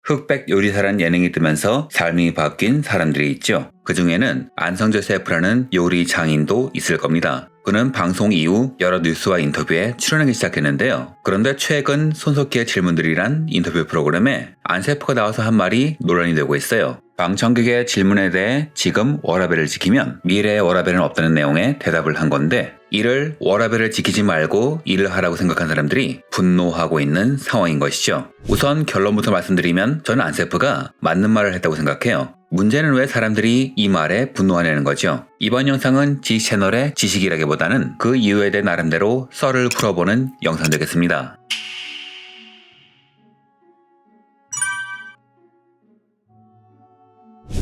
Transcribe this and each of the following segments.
흑백 요리사란 예능이 뜨면서 삶이 바뀐 사람들이 있죠. 그 중에는 안성재 셰프라는 요리 장인도 있을 겁니다. 그는 방송 이후 여러 뉴스와 인터뷰에 출연하기 시작했는데요. 그런데 최근 손석희의 질문들이란 인터뷰 프로그램에 안 셰프가 나와서 한 말이 논란이 되고 있어요. 방청객의 질문에 대해 지금 워라밸을 지키면 미래의 워라밸은 없다는 내용의 대답을 한 건데, 이를 워라밸을 지키지 말고 일을 하라고 생각한 사람들이 분노하고 있는 상황인 것이죠. 우선 결론부터 말씀드리면 저는 안 셰프가 맞는 말을 했다고 생각해요. 문제는 왜 사람들이 이 말에 분노하냐는 거죠. 이번 영상은 지 채널의 지식이라기보다는 그 이유에 대해 나름대로 썰을 풀어보는 영상 되겠습니다.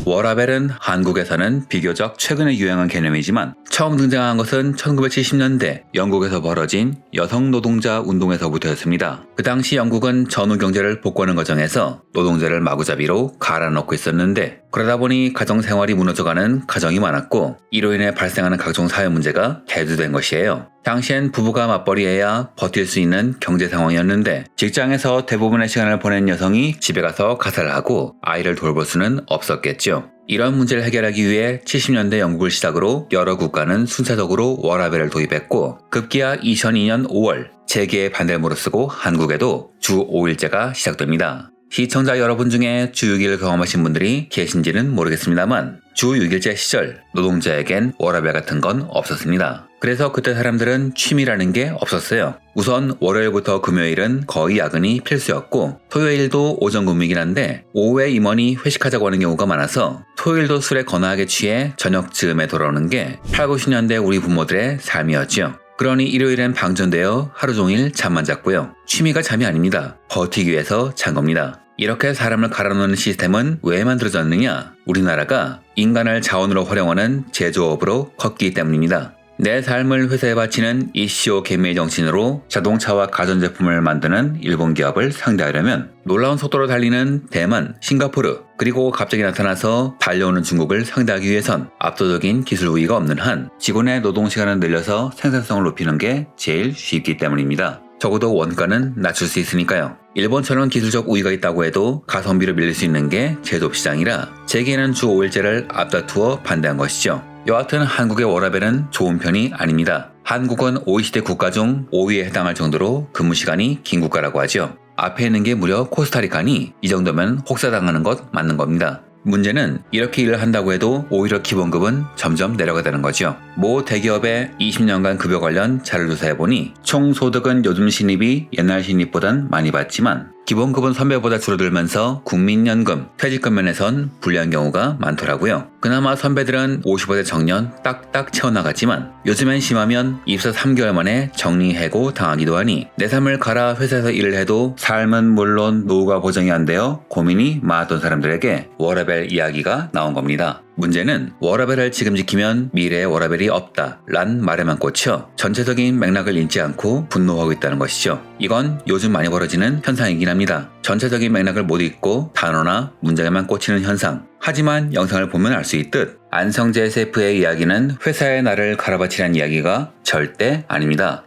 워라밸은 한국에서는 비교적 최근에 유행한 개념이지만 처음 등장한 것은 1970년대 영국에서 벌어진 여성 노동자 운동에서부터였습니다. 그 당시 영국은 전후 경제를 복구하는 과정에서 노동자를 마구잡이로 갈아넣고 있었는데, 그러다 보니 가정생활이 무너져가는 가정이 많았고 이로 인해 발생하는 각종 사회 문제가 대두된 것이에요. 당시엔 부부가 맞벌이해야 버틸 수 있는 경제 상황이었는데 직장에서 대부분의 시간을 보낸 여성이 집에 가서 가사를 하고 아이를 돌볼 수는 없었겠죠. 이런 문제를 해결하기 위해 70년대 영국을 시작으로 여러 국가는 순차적으로 워라밸을 도입했고, 급기야 2002년 5월 재계의 반대를 무릅쓰고 한국에도 주 5일제가 시작됩니다. 시청자 여러분 중에 주 6일 경험하신 분들이 계신지는 모르겠습니다만 주 6일제 시절 노동자에겐 워라밸 같은 건 없었습니다. 그래서 그때 사람들은 취미라는 게 없었어요. 우선 월요일부터 금요일은 거의 야근이 필수였고, 토요일도 오전 근무이긴 한데 오후에 임원이 회식하자고 하는 경우가 많아서 토요일도 술에 거나하게 취해 저녁 즈음에 돌아오는 게 8, 90년대 우리 부모들의 삶이었죠. 그러니 일요일엔 방전되어 하루 종일 잠만 잤고요. 취미가 잠이 아닙니다. 버티기 위해서 잔 겁니다. 이렇게 사람을 갈아넣는 시스템은 왜 만들어졌느냐? 우리나라가 인간을 자원으로 활용하는 제조업으로 컸기 때문입니다. 내 삶을 회사에 바치는 이시오 개미의 정신으로 자동차와 가전제품을 만드는 일본 기업을 상대하려면 놀라운 속도로 달리는 대만, 싱가포르, 그리고 갑자기 나타나서 달려오는 중국을 상대하기 위해선 압도적인 기술 우위가 없는 한 직원의 노동시간을 늘려서 생산성을 높이는 게 제일 쉽기 때문입니다. 적어도 원가는 낮출 수 있으니까요. 일본처럼 기술적 우위가 있다고 해도 가성비로 밀릴 수 있는 게 제조업 시장이라 재계는 주 5일제를 앞다투어 반대한 것이죠. 여하튼 한국의 워라밸은 좋은 편이 아닙니다. 한국은 OECD 국가 중 5위에 해당할 정도로 근무시간이 긴 국가라고 하죠. 앞에 있는 게 무려 코스타리카니 이 정도면 혹사당하는 것 맞는 겁니다. 문제는 이렇게 일을 한다고 해도 오히려 기본급은 점점 내려가다는 거죠. 모 대기업의 20년간 급여 관련 자료를 조사해보니 총 소득은 요즘 신입이 옛날 신입보단 많이 받지만 기본급은 선배보다 줄어들면서 국민연금, 퇴직금 면에선 불리한 경우가 많더라고요. 그나마 선배들은 55세 정년 딱딱 채워나갔지만 요즘엔 심하면 입사 3개월 만에 정리해고 당하기도 하니 내 삶을 갈아 회사에서 일을 해도 삶은 물론 노후가 보장이 안 되어 고민이 많았던 사람들에게 워라밸 이야기가 나온 겁니다. 문제는 워라밸을 지금 지키면 미래에 워라밸이 없다 란 말에만 꽂혀 전체적인 맥락을 읽지 않고 분노하고 있다는 것이죠. 이건 요즘 많이 벌어지는 현상이긴 합니다. 전체적인 맥락을 못 읽고 단어나 문장에만 꽂히는 현상. 하지만 영상을 보면 알 수 있듯 안성재 셰프의 이야기는 회사의 나를 갈아바치라는 이야기가 절대 아닙니다.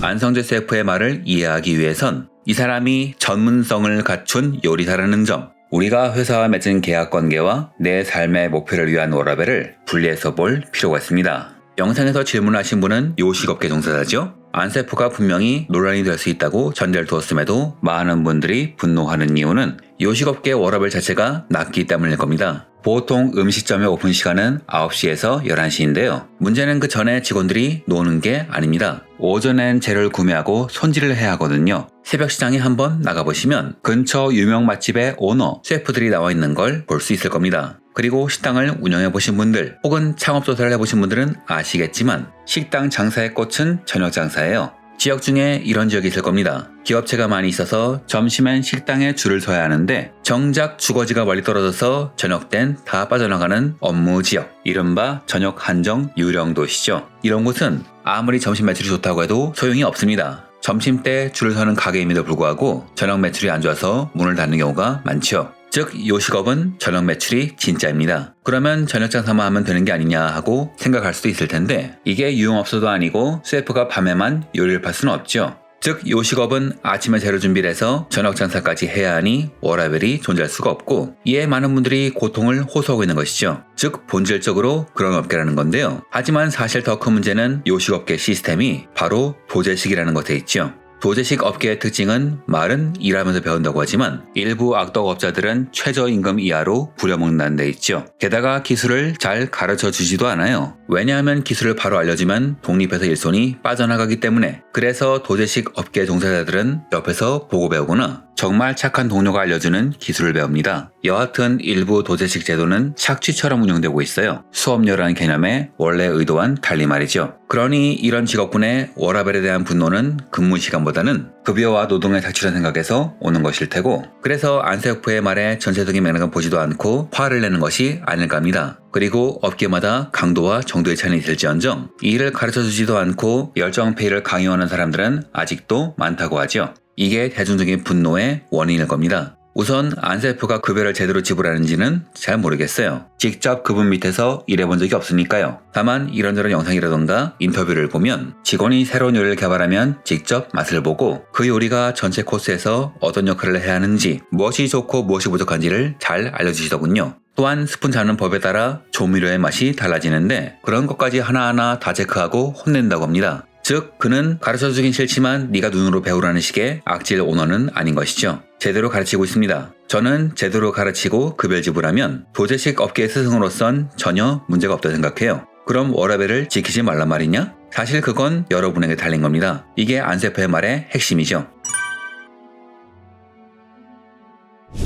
안성재 셰프의 말을 이해하기 위해선 이 사람이 전문성을 갖춘 요리사라는 점, 우리가 회사와 맺은 계약 관계와 내 삶의 목표를 위한 워라밸을 분리해서 볼 필요가 있습니다. 영상에서 질문하신 분은 요식업계 종사자죠? 안 셰프가 분명히 논란이 될 수 있다고 전제를 두었음에도 많은 분들이 분노하는 이유는 요식업계 워라밸 자체가 낮기 때문일 겁니다. 보통 음식점의 오픈 시간은 9시에서 11시인데요. 문제는 그 전에 직원들이 노는 게 아닙니다. 오전엔 재료를 구매하고 손질을 해야 하거든요. 새벽 시장에 한번 나가보시면 근처 유명 맛집의 오너, 셰프들이 나와 있는 걸 볼 수 있을 겁니다. 그리고 식당을 운영해보신 분들 혹은 창업조사를 해보신 분들은 아시겠지만 식당 장사의 꽃은 저녁 장사예요. 지역 중에 이런 지역이 있을 겁니다. 기업체가 많이 있어서 점심엔 식당에 줄을 서야 하는데 정작 주거지가 멀리 떨어져서 저녁 땐 다 빠져나가는 업무 지역, 이른바 저녁 한정 유령 도시죠. 이런 곳은 아무리 점심 매출이 좋다고 해도 소용이 없습니다. 점심 때 줄을 서는 가게임에도 불구하고 저녁 매출이 안 좋아서 문을 닫는 경우가 많죠. 즉 요식업은 저녁 매출이 진짜입니다. 그러면 저녁 장사만 하면 되는 게 아니냐 하고 생각할 수도 있을 텐데 이게 유흥업소도 아니고 셰프가 밤에만 요리를 팔 수는 없죠. 즉 요식업은 아침에 재료 준비를 해서 저녁 장사까지 해야 하니 워라밸이 존재할 수가 없고, 이에 많은 분들이 고통을 호소하고 있는 것이죠. 즉 본질적으로 그런 업계라는 건데요. 하지만 사실 더 큰 문제는 요식업계 시스템이 바로 도제식이라는 것에 있죠. 도제식 업계의 특징은 말은 일하면서 배운다고 하지만 일부 악덕업자들은 최저임금 이하로 부려먹는다는 데 있죠. 게다가 기술을 잘 가르쳐 주지도 않아요. 왜냐하면 기술을 바로 알려주면 독립해서 일손이 빠져나가기 때문에. 그래서 도제식 업계 종사자들은 옆에서 보고 배우거나 정말 착한 동료가 알려주는 기술을 배웁니다. 여하튼 일부 도제식 제도는 착취처럼 운영되고 있어요. 수업료라는 개념의 원래 의도와는 달리 말이죠. 그러니 이런 직업군의 워라밸에 대한 분노는 근무 시간보다는 급여와 노동의 착취라 생각해서 오는 것일 테고, 그래서 안세혁프의 말에 전체적인 맥락은 보지도 않고 화를 내는 것이 아닐까 합니다. 그리고 업계마다 강도와 정도의 차이는 있을지언정 이 일을 가르쳐주지도 않고 열정페이를 강요하는 사람들은 아직도 많다고 하죠. 이게 대중적인 분노의 원인일 겁니다. 우선 안세혁프가 급여를 제대로 지불하는지는 잘 모르겠어요. 직접 그분 밑에서 일해본 적이 없으니까요. 다만 이런저런 영상이라던가 인터뷰를 보면 직원이 새로운 요리를 개발하면 직접 맛을 보고 그 요리가 전체 코스에서 어떤 역할을 해야 하는지, 무엇이 좋고 무엇이 부족한지를 잘 알려주시더군요. 또한 스푼 잡는 법에 따라 조미료의 맛이 달라지는데 그런 것까지 하나하나 다 체크하고 혼낸다고 합니다. 즉 그는 가르쳐주긴 싫지만 네가 눈으로 배우라는 식의 악질 오너는 아닌 것이죠. 제대로 가르치고 있습니다. 저는 제대로 가르치고 급여를 지불하면 도제식 업계의 스승으로선 전혀 문제가 없다고 생각해요. 그럼 워라밸을 지키지 말란 말이냐? 사실 그건 여러분에게 달린 겁니다. 이게 안세프의 말의 핵심이죠.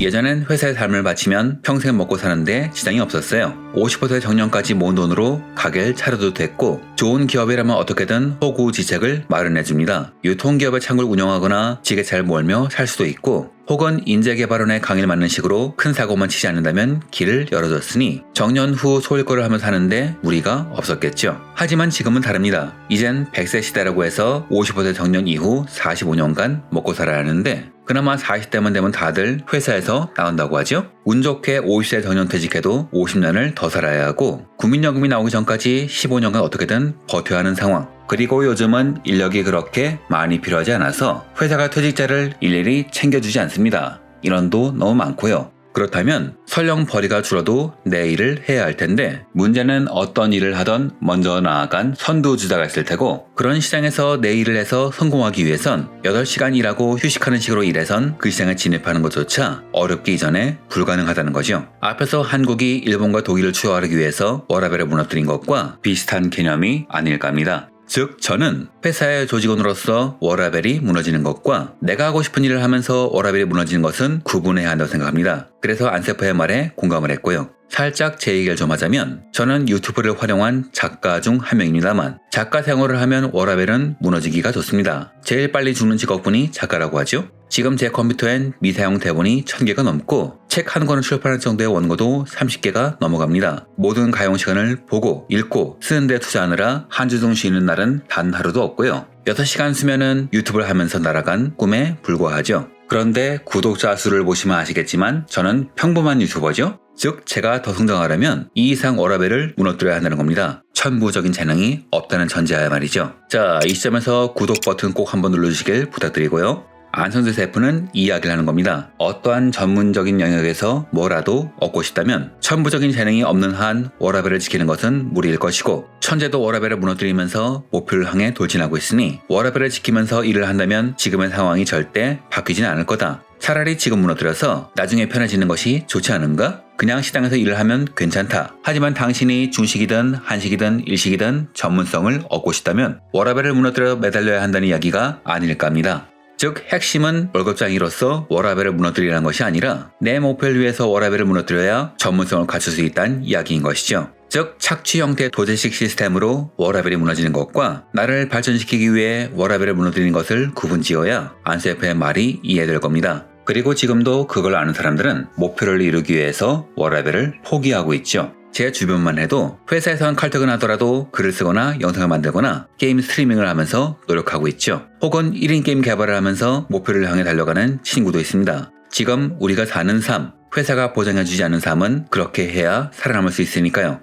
예전엔 회사의 삶을 바치면 평생 먹고 사는데 지장이 없었어요. 50% 정년까지 모은 돈으로 가게를 차려도 됐고, 좋은 기업이라면 어떻게든 호구지책을 마련해줍니다. 유통기업의 창구를 운영하거나 지게차를 몰며 살 수도 있고, 혹은 인재개발원의 강의를 맡는 식으로 큰 사고만 치지 않는다면 길을 열어줬으니 정년 후 소일거를 하며 사는데 무리가 없었겠죠. 하지만 지금은 다릅니다. 이젠 100세 시대라고 해서 50% 정년 이후 45년간 먹고 살아야 하는데, 그나마 40대만 되면 다들 회사에서 나온다고 하죠. 운 좋게 50세 정년 퇴직해도 50년을 더 살아야 하고, 국민연금이 나오기 전까지 15년간 어떻게든 버텨야 하는 상황. 그리고 요즘은 인력이 그렇게 많이 필요하지 않아서 회사가 퇴직자를 일일이 챙겨주지 않습니다. 인원도 너무 많고요. 그렇다면 설령 벌이가 줄어도 내 일을 해야 할 텐데, 문제는 어떤 일을 하던 먼저 나아간 선두주자가 있을 테고, 그런 시장에서 내 일을 해서 성공하기 위해선 8시간 일하고 휴식하는 식으로 일해선 그 시장에 진입하는 것조차 어렵기 이전에 불가능하다는 거죠. 앞에서 한국이 일본과 독일을 추월하기 위해서 워라밸을 무너뜨린 것과 비슷한 개념이 아닐까 합니다. 즉 저는 회사의 조직원으로서 워라밸이 무너지는 것과 내가 하고 싶은 일을 하면서 워라밸이 무너지는 것은 구분해야 한다고 생각합니다. 그래서 안세프의 말에 공감을 했고요. 살짝 제 얘기를 좀 하자면 저는 유튜브를 활용한 작가 중 한 명입니다만, 작가 생활을 하면 워라밸은 무너지기가 좋습니다. 제일 빨리 죽는 직업군이 작가라고 하죠. 지금 제 컴퓨터엔 미사용 대본이 1000개가 넘고 책 한 권을 출판할 정도의 원고도 30개가 넘어갑니다. 모든 가용 시간을 보고 읽고 쓰는 데 투자하느라 한 주 중 쉬는 날은 단 하루도 없고요. 6시간 수면은 유튜브를 하면서 날아간 꿈에 불과하죠. 그런데 구독자 수를 보시면 아시겠지만 저는 평범한 유튜버죠. 즉 제가 더 성장하려면 이 이상 워라밸을 무너뜨려야 한다는 겁니다. 천부적인 재능이 없다는 전제하에 말이죠. 자, 이 시점에서 구독 버튼 꼭 한번 눌러주시길 부탁드리고요. 안성재 셰프는 이야기를 하는 겁니다. 어떠한 전문적인 영역에서 뭐라도 얻고 싶다면 천부적인 재능이 없는 한 워라밸을 지키는 것은 무리일 것이고, 천재도 워라밸을 무너뜨리면서 목표를 향해 돌진하고 있으니 워라밸을 지키면서 일을 한다면 지금의 상황이 절대 바뀌지는 않을 거다. 차라리 지금 무너뜨려서 나중에 편해지는 것이 좋지 않은가? 그냥 시장에서 일을 하면 괜찮다. 하지만 당신이 중식이든 한식이든 일식이든 전문성을 얻고 싶다면 워라밸을 무너뜨려 매달려야 한다는 이야기가 아닐까 합니다. 즉 핵심은 월급장이로서 워라밸을 무너뜨리라는 것이 아니라 내 목표를 위해서 워라밸을 무너뜨려야 전문성을 갖출 수 있다는 이야기인 것이죠. 즉 착취 형태의 도제식 시스템으로 워라밸이 무너지는 것과 나를 발전시키기 위해 워라밸을 무너뜨리는 것을 구분지어야 안세프의 말이 이해될 겁니다. 그리고 지금도 그걸 아는 사람들은 목표를 이루기 위해서 워라밸을 포기하고 있죠. 제 주변만 해도 회사에선 칼퇴근 하더라도 글을 쓰거나 영상을 만들거나 게임 스트리밍을 하면서 노력하고 있죠. 혹은 1인 게임 개발을 하면서 목표를 향해 달려가는 친구도 있습니다. 지금 우리가 사는 삶, 회사가 보장해주지 않는 삶은 그렇게 해야 살아남을 수 있으니까요.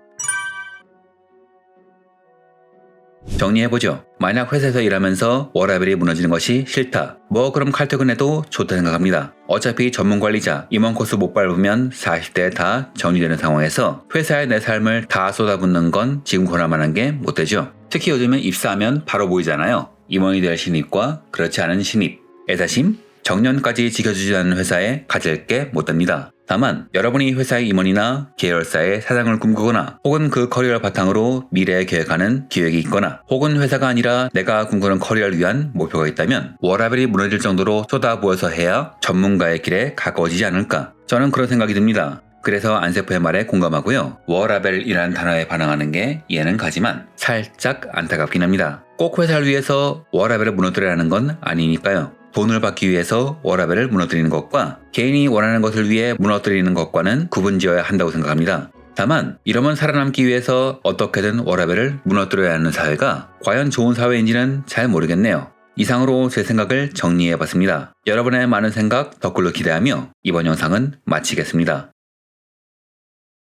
정리해보죠. 만약 회사에서 일하면서 워라밸이 무너지는 것이 싫다. 뭐 그럼 칼퇴근해도 좋다 생각합니다. 어차피 전문관리자 임원 코스 못 밟으면 40대에 다 정리되는 상황에서 회사에 내 삶을 다 쏟아붓는 건 지금 권할만한 게 못 되죠. 특히 요즘엔 입사하면 바로 보이잖아요. 임원이 될 신입과 그렇지 않은 신입. 애사심? 정년까지 지켜주지 않는 회사에 가질 게 못 됩니다. 다만 여러분이 회사의 임원이나 계열사의 사장을 꿈꾸거나 혹은 그 커리어를 바탕으로 미래에 계획하는 기획이 있거나 혹은 회사가 아니라 내가 꿈꾸는 커리어를 위한 목표가 있다면 워라밸이 무너질 정도로 쏟아부어서 해야 전문가의 길에 가까워지지 않을까. 저는 그런 생각이 듭니다. 그래서 안세프의 말에 공감하고요. 워라밸이라는 단어에 반응하는 게 이해는 가지만 살짝 안타깝긴 합니다. 꼭 회사를 위해서 워라밸을 무너뜨려야 하는 건 아니니까요. 돈을 받기 위해서 워라밸을 무너뜨리는 것과 개인이 원하는 것을 위해 무너뜨리는 것과는 구분지어야 한다고 생각합니다. 다만 이러면 살아남기 위해서 어떻게든 워라밸을 무너뜨려야 하는 사회가 과연 좋은 사회인지는 잘 모르겠네요. 이상으로 제 생각을 정리해봤습니다. 여러분의 많은 생각 댓글로 기대하며 이번 영상은 마치겠습니다.